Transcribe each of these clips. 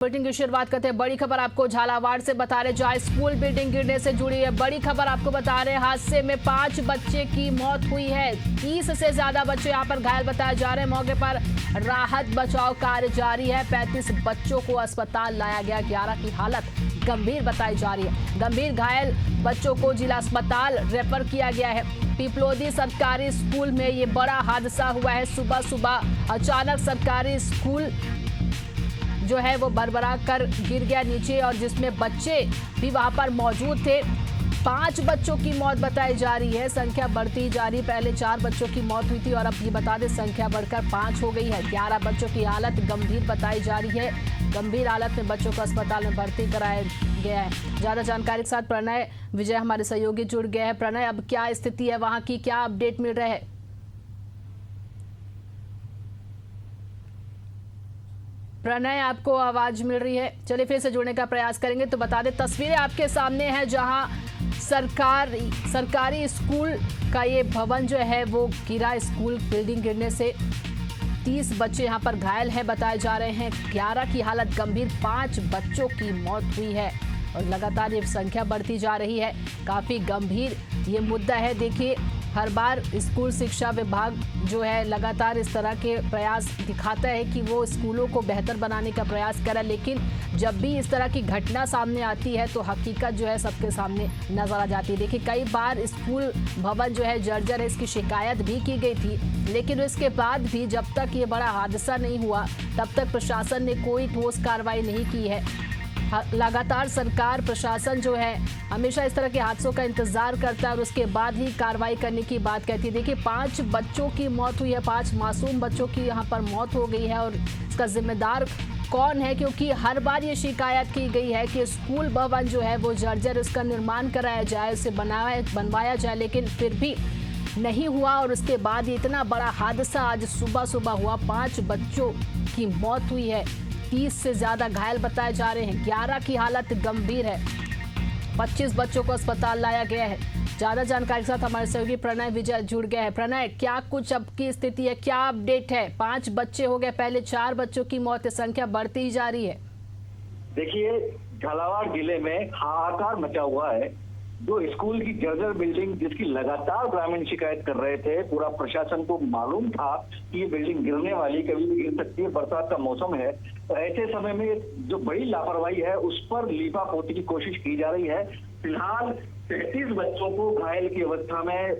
Bulletin की शुरुआत करते हैं। बड़ी खबर आपको झालावाड़ से बता रहे, जहां स्कूल बिल्डिंग गिरने से जुड़ी है बड़ी खबर आपको बता रहे हैं। हादसे में 5 बच्चे की मौत हुई है। 30 से ज्यादा बच्चे यहां पर घायल बताए जा रहे हैं। मौके पर राहत बचाव कार्य जारी है। 35 बच्चों को अस्पताल लाया गया। 11 की हालत गंभीर बताई जा रही है। गंभीर घायल बच्चों को जिला अस्पताल रेफर किया गया है। पिपलोदी सरकारी स्कूल में ये बड़ा हादसा हुआ है। सुबह सुबह अचानक सरकारी स्कूल जो है वो भरभरा कर गिर गया नीचे, और जिसमें बच्चे भी वहां पर मौजूद थे। 5 बच्चों की मौत बताई जा रही है। संख्या बढ़ती जा रही। पहले 4 बच्चों की मौत हुई थी और अब ये बता दें संख्या बढ़कर 5 हो गई है। 11 बच्चों की हालत गंभीर बताई जा रही है। गंभीर हालत में बच्चों को अस्पताल में भर्ती कराया गया है। ज्यादा जानकारी के साथ प्रणय विजय हमारे सहयोगी जुड़ गए हैं। प्रणय, अब क्या स्थिति है वहां की, क्या अपडेट मिल रहा है? प्रणय, आपको आवाज मिल रही है? चलिए फिर से जुड़ने का प्रयास करेंगे। तो बता दें तस्वीरें आपके सामने हैं, जहां सरकारी स्कूल का ये भवन जो है वो गिरा। स्कूल बिल्डिंग गिरने से 30 बच्चे यहां पर घायल हैं बताए जा रहे हैं। 11 की हालत गंभीर। 5 बच्चों की मौत हुई है और लगातार ये संख्या बढ़ती जा रही है। काफी गंभीर ये मुद्दा है। देखिए, हर बार स्कूल शिक्षा विभाग जो है लगातार इस तरह के प्रयास दिखाता है कि वो स्कूलों को बेहतर बनाने का प्रयास करे, लेकिन जब भी इस तरह की घटना सामने आती है तो हकीकत जो है सबके सामने नजर आ जाती है। देखिए, कई बार स्कूल भवन जो है जर्जर है, इसकी शिकायत भी की गई थी, लेकिन इसके बाद भी जब तक ये बड़ा हादसा नहीं हुआ तब तक प्रशासन ने कोई ठोस कार्रवाई नहीं की है। लगातार सरकार प्रशासन जो है हमेशा इस तरह के हादसों का इंतजार करता है और उसके बाद ही कार्रवाई करने की बात कहती है। देखिए, 5 बच्चों की मौत हुई है। 5 मासूम बच्चों की यहाँ पर मौत हो गई है, और इसका जिम्मेदार कौन है? क्योंकि हर बार ये शिकायत की गई है कि स्कूल भवन जो है वो जर्जर, इसका निर्माण कराया जाए, उसे बनवाया जाए, लेकिन फिर भी नहीं हुआ। और उसके बाद इतना बड़ा हादसा आज सुबह सुबह हुआ। 5 बच्चों की मौत हुई है। 30 से ज्यादा घायल बताए जा रहे हैं। 11 की हालत गंभीर है। 25 बच्चों को अस्पताल लाया गया है। ज्यादा जानकारी के साथ हमारे सहयोगी प्रणय विजय जुड़ गए हैं। प्रणय, क्या कुछ अब की स्थिति है, क्या अपडेट है? 5 बच्चे हो गए, पहले 4 बच्चों की मौत है, संख्या बढ़ती ही जा रही है। देखिए, झालावाड़ जिले में हाहाकार मचा हुआ है। जो स्कूल की जर्जर बिल्डिंग, जिसकी लगातार ग्रामीण शिकायत कर रहे थे, पूरा प्रशासन को मालूम था कि ये बिल्डिंग गिरने वाली, कभी भी गिर सकती है, बरसात का मौसम है, तो ऐसे समय में जो बड़ी लापरवाही है उस पर लीपापोती की कोशिश की जा रही है। फिलहाल 33 बच्चों को घायल की अवस्था में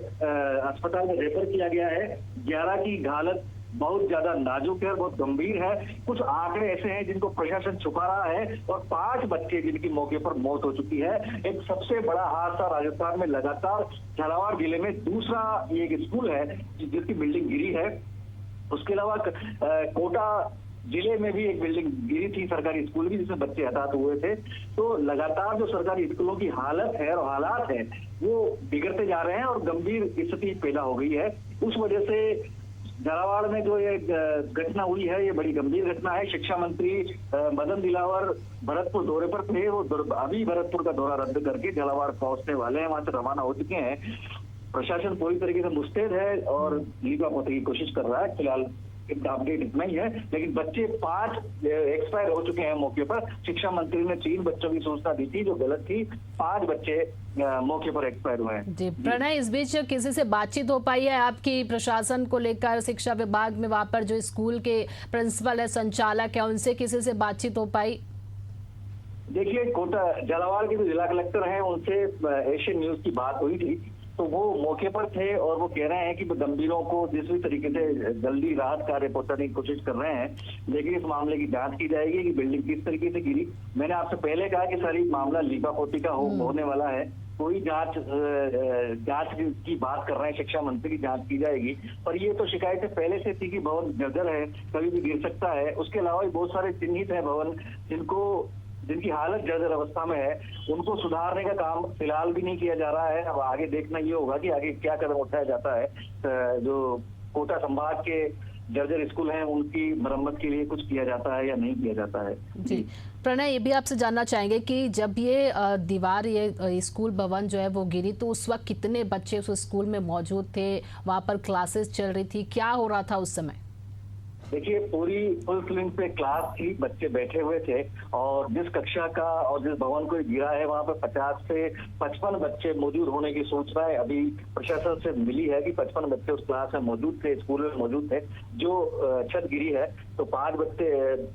अस्पताल में रेफर किया गया है। 11 की हालत बहुत ज्यादा नाजुक है, बहुत गंभीर है। कुछ आंकड़े ऐसे हैं जिनको प्रशासन छुपा रहा है, और 5 बच्चे जिनकी मौके पर मौत हो चुकी है। एक सबसे बड़ा हादसा राजस्थान में लगातार झालावाड़ जिले में दूसरा ये एक स्कूल है जिसकी बिल्डिंग गिरी है। उसके अलावा कोटा जिले में भी एक बिल्डिंग गिरी थी, सरकारी स्कूल की, जिसमें बच्चे हताहत हुए थे। तो लगातार जो सरकारी स्कूलों की हालत है और हालात है वो बिगड़ते जा रहे हैं और गंभीर स्थिति पैदा हो गई है। उस वजह से झालावाड़ में जो ये घटना हुई है, ये बड़ी गंभीर घटना है। शिक्षा मंत्री मदन दिलावर भरतपुर दौरे पर थे। वो अभी भरतपुर का दौरा रद्द करके झालावाड़ पहुंचने वाले हैं, वहां से रवाना हो चुके हैं। प्रशासन पूरी तरीके से मुस्तैद है और लीपापोती की कोशिश कर रहा है। फिलहाल अपडेट इतना ही है, लेकिन बच्चे 5 एक्सपायर हो चुके हैं मौके पर। शिक्षा मंत्री ने 3 बच्चों की सूचना दी थी जो गलत थी। 5 बच्चे मौके पर एक्सपायर हुए हैं। जी प्रणय, इस बीच किसी से बातचीत हो पाई है आपकी प्रशासन को लेकर? शिक्षा विभाग में वहां पर जो स्कूल के प्रिंसिपल है, संचालक है, उनसे किसी से बातचीत हो पाई? देखिए, कोटा झालावाड़ के जो जिला कलेक्टर हैं उनसे एशियन न्यूज की बात हुई थी, तो वो मौके पर थे और वो कह रहे हैं कि गंभीरों को जिस भी तरीके से जल्दी राहत कार्य पहुंचाने की कोशिश कर रहे हैं, लेकिन इस मामले की जांच की जाएगी कि बिल्डिंग किस तरीके से गिरी। मैंने आपसे पहले कहा कि सारी मामला लीपापोती का होने वाला है। कोई जांच की बात कर रहे हैं शिक्षा मंत्री की, जांच की जाएगी। पर ये तो शिकायतें पहले से थी कि भवन जर्जर है, कभी भी गिर सकता है। उसके अलावा भी बहुत सारे चिन्हित है भवन जिनकी हालत जर्जर अवस्था में है, उनको सुधारने का काम फिलहाल भी नहीं किया जा रहा है। अब आगे देखना ये होगा कि आगे क्या कदम उठाया जाता है। जो कोटा संभाग के जर्जर स्कूल हैं उनकी मरम्मत के लिए कुछ किया जाता है या नहीं किया जाता है। जी प्रणय, ये भी आपसे जानना चाहेंगे कि जब ये दीवार, ये स्कूल भवन जो है वो गिरी, तो उस वक्त कितने बच्चे उस स्कूल में मौजूद थे? वहां पर क्लासेस चल रही थी, क्या हो रहा था उस समय? देखिए, पूरी फुल स्विंग पे क्लास थी, बच्चे बैठे हुए थे और जिस कक्षा का और जिस भवन को गिरा है वहां पे 50 से 55 बच्चे मौजूद होने की सूचना अभी प्रशासन से मिली है कि 55 बच्चे उस क्लास में मौजूद थे, स्कूल में मौजूद थे। जो छत गिरी है तो 5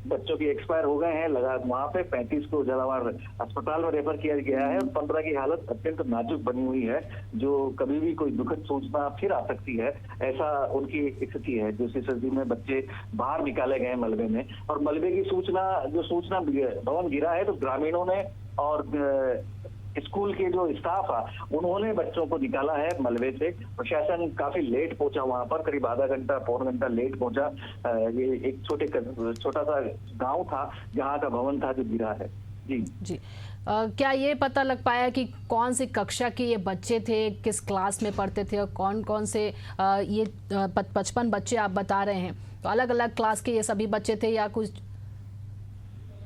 बच्चों की एक्सपायर हो गए हैं लगा वहां पे, 35 को झालावाड़ अस्पताल में रेफर किया गया है और 15 की हालत अत्यंत नाजुक बनी हुई है, जो कभी भी कोई दुखद सूचना फिर आ सकती है, ऐसा उनकी स्थिति है। दूसरी स्थिति में बच्चे बाहर निकाले गए मलबे में, और मलबे की सूचना भवन गिरा है तो ग्रामीणों ने और स्कूल के जो स्टाफ है उन्होंने बच्चों को निकाला है मलबे से। प्रशासन काफी लेट पहुंचा वहां पर, करीब आधा घंटा पौन घंटा लेट पहुंचा। ये एक छोटा सा गांव था जहां का भवन था जो गिरा है। जी। क्या ये पता लग पाया कि कौन सी कक्षा के ये बच्चे थे, किस क्लास में पढ़ते थे और कौन कौन से ये 55 बच्चे आप बता रहे हैं, तो अलग अलग क्लास के ये सभी बच्चे थे या कुछ?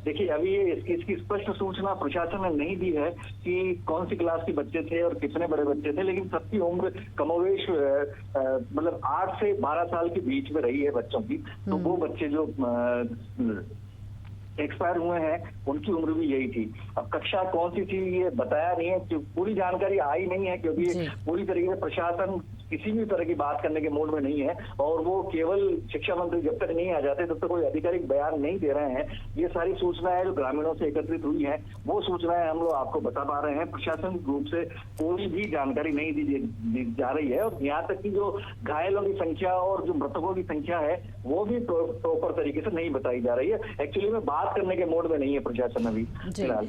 देखिए, अभी इसकी स्पष्ट सूचना प्रशासन ने नहीं दी है कि कौन सी क्लास के बच्चे थे और कितने बड़े बच्चे थे, लेकिन सबकी उम्र कमोवेश मतलब 8 से 12 साल के बीच में रही है बच्चों की। तो वो बच्चे जो एक्सपायर हुए हैं उनकी उम्र भी यही थी। अब कक्षा कौन सी थी ये बताया नहीं है, पूरी जानकारी आई नहीं है, क्योंकि पूरी तरीके से प्रशासन किसी भी तरह की बात करने के मूड में नहीं है और वो केवल शिक्षा मंत्री जब तक नहीं आ जाते तब तक कोई आधिकारिक बयान नहीं दे रहे हैं। ये सारी सूचनाएं जो ग्रामीणों से एकत्रित हुई हैं वो सूचनाएं हम लोग आपको बता पा रहे हैं। प्रशासनिक रूप से कोई भी जानकारी नहीं दी जा रही है और यहाँ तक कि जो घायलों की संख्या और जो मृतकों की संख्या है वो भी प्रॉपर तरीके से नहीं बताई जा रही है। एक्चुअली में बात करने के मूड में नहीं है प्रशासन अभी फिलहाल।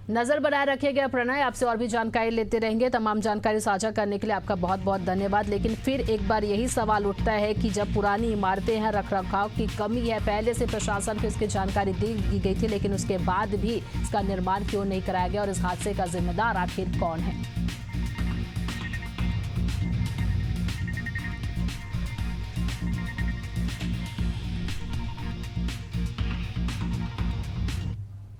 नजर बनाए रखिएगा प्रणय, आपसे और भी जानकारी लेते रहेंगे। तमाम जानकारी साझा करने के लिए आपका बहुत बहुत धन्यवाद। लेकिन फिर एक बार यही सवाल उठता है कि जब पुरानी इमारतें हैं, रखरखाव की कमी है, पहले से प्रशासन को इसकी जानकारी दी गई थी लेकिन उसके बाद भी इसका निर्माण क्यों नहीं कराया गया और इस हादसे का जिम्मेदार आखिर कौन है?